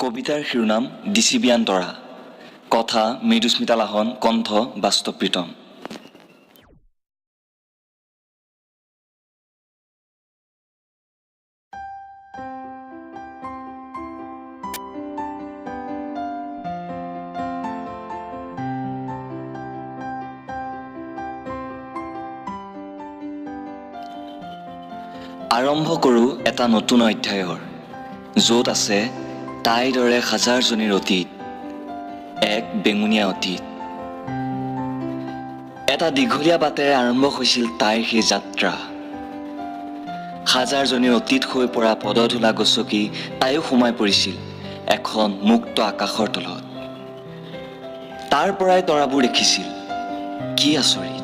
কবিতাৰ শিৰোনাম ডিচিবিয়ান তৰা, কথা মৃদুস্মিতা লাহন, কণ্ঠ বাস্তৱ প্ৰীতম। আৰম্ভ কৰোঁ এটা নতুন অধ্যায়ৰ, য'ত আছে তাইৰ দৰে হাজাৰজনীৰ অতীত, এক বেঙুনীয়া অতীত। এটা দীঘলীয়া বাটেৰে আৰম্ভ হৈছিল তাইৰ সেই যাত্ৰা। হাজাৰজনীৰ অতীত হৈ পৰা পদধূলা গছকি তাইও সোমাই পৰিছিল এখন মুক্ত আকাশৰ তলত। তাৰ পৰাই তৰাবোৰ দেখিছিল। কি আচৰিত,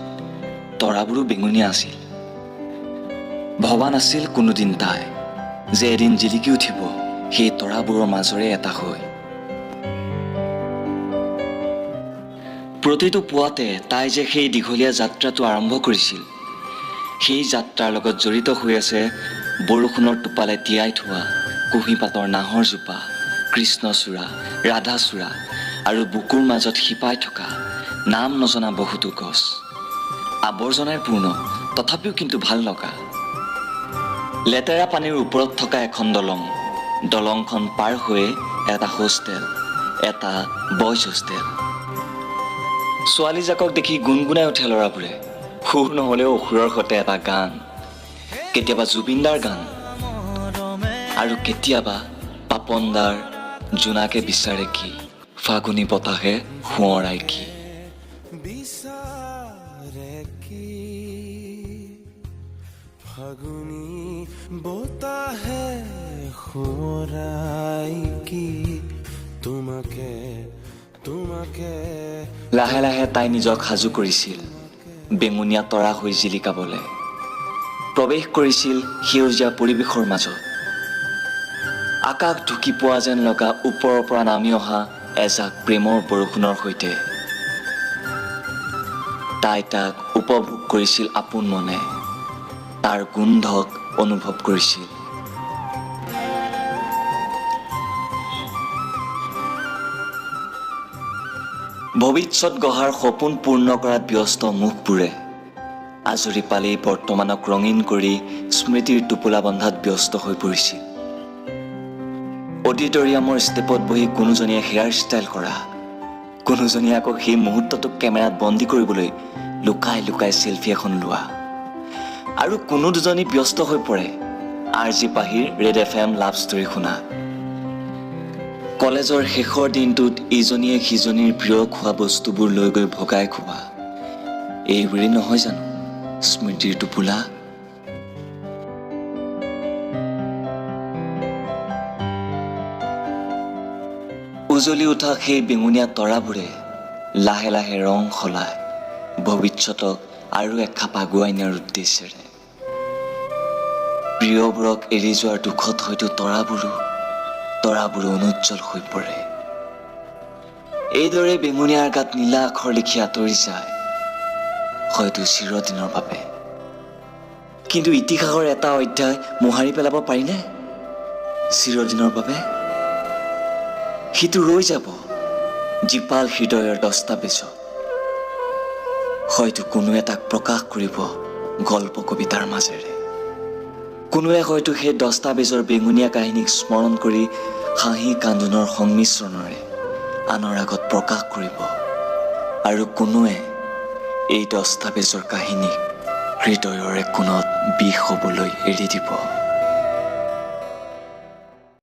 তৰাবোৰো বেঙুনীয়া আছিল। ভবা নাছিল কোনোদিন তাই যে এদিন জিলিকি উঠিব সেই তৰাবোৰৰ মাজৰে এটা হৈ। প্ৰতিটো পুৱাতে তাই যে সেই দীঘলীয়া যাত্ৰাটো আৰম্ভ কৰিছিল, সেই যাত্ৰাৰ লগত জড়িত হৈ আছে বৰষুণৰ টোপালে তিয়াই থোৱা কুঁহিপাতৰ নাহৰ জোপা, কৃষ্ণচূড়া, ৰাধাচূড়া আৰু বুকুৰ মাজত শিপাই থকা নাম নজনা বহুতো গছ। আৱৰ্জনাই পূৰ্ণ, তথাপিও কিন্তু ভাল লগা। লেতেৰা পানীৰ ওপৰত থকা এখন দলং, দলংখন পাৰ হৈ এটা হোষ্টেল, এটা বয়জ হোষ্টেল। ছোৱালীজাকক দেখি গুণগুণাই উঠে ল'ৰাবোৰে। সুৰ নহ'লেও অসুৰৰ সৈতে এটা গান, কেতিয়াবা জুবিনদাৰ গান আৰু কেতিয়াবা পাপনদাৰ জোনাকে বিচাৰে কি, ফাগুনী বতাহে সোঁৱৰাই কি। ফাগুনী বতাহে সোঁৱৰাই কি, তোমাকে তোমাকে। লাহে লাহে তাই নিজক সাজু কৰিছিল বেঙুনীয়া তৰা হৈ জিলিকাবলৈ। প্ৰৱেশ কৰিছিল সেউজীয়া পৰিৱেশৰ মাজত। আকাশ ঢুকি পোৱা যেন লগা ওপৰৰ পৰা নামি অহা এজাক প্ৰেমৰ বৰষুণৰ সৈতে। তাই তাক উপভোগ কৰিছিল আপোন মনে, তাৰ গোন্ধক অনুভৱ কৰিছিল। ভৱিষ্যত গঢ়াৰ সপোন পূৰ্ণ কৰাত ব্যস্ত মুখবোৰে আজৰি পালেই বৰ্তমানক ৰঙীন কৰি স্মৃতিৰ টোপোলা বন্ধাত ব্যস্ত হৈ পৰিছিল। অডিটৰিয়ামৰ ষ্টেপত বহি কোনোজনীয়ে হেয়াৰ ষ্টাইল কৰা, কোনোজনীয়ে আকৌ সেই মুহূৰ্তটোক কেমেৰাত বন্দী কৰিবলৈ লুকাই লুকাই চেলফি এখন লোৱা, আৰু কোনো দুজনী ব্যস্ত হৈ পৰে RJ পাহিৰ ৰেড FM লাভ ষ্টৰী শুনা। কলেজৰ শেষৰ দিনটোত ইজনীয়ে সিজনীৰ প্ৰিয় খোৱা বস্তুবোৰ লৈ গৈ ভগাই খোৱা, এইবোৰেই নহয় জানো স্মৃতিৰ টোপোলা। উজলি উঠা সেই বেঙুনীয়া তৰাবোৰে লাহে লাহে ৰং সলায় ভৱিষ্যতক আৰু এখাপ আগুৱাই নিয়াৰ উদ্দেশ্যেৰে। প্ৰিয়বোৰক এৰি যোৱাৰ দুখত হয়তো তৰাবোৰো অনুজ্জ্বল হৈ পৰে। এইদৰে বেঙুনীয়াৰ গাত নীলা আখৰ লিখি আঁতৰি যায় হয়তো চিৰদিনৰ বাবে। কিন্তু ইতিহাসৰ এটা অধ্যায় মোহাৰি পেলাব পাৰিনে চিৰদিনৰ বাবে? সিটো ৰৈ যাব জীপাল হৃদয়ৰ দস্তাবেজত। হয়তো কোনোৱে তাক প্ৰকাশ কৰিব গল্প কবিতাৰ মাজেৰে। কোনোৱে হয়তো সেই দস্তাবেজৰ বেঙুনীয়া কাহিনীক স্মৰণ কৰি হাঁহি কান্দোনৰ সংমিশ্ৰণেৰে আনৰ আগত প্ৰকাশ কৰিব, আৰু কোনোৱে এই দস্তাবেজৰ কাহিনীক হৃদয়ৰ কোণত বিষ হ'বলৈ এৰি দিব।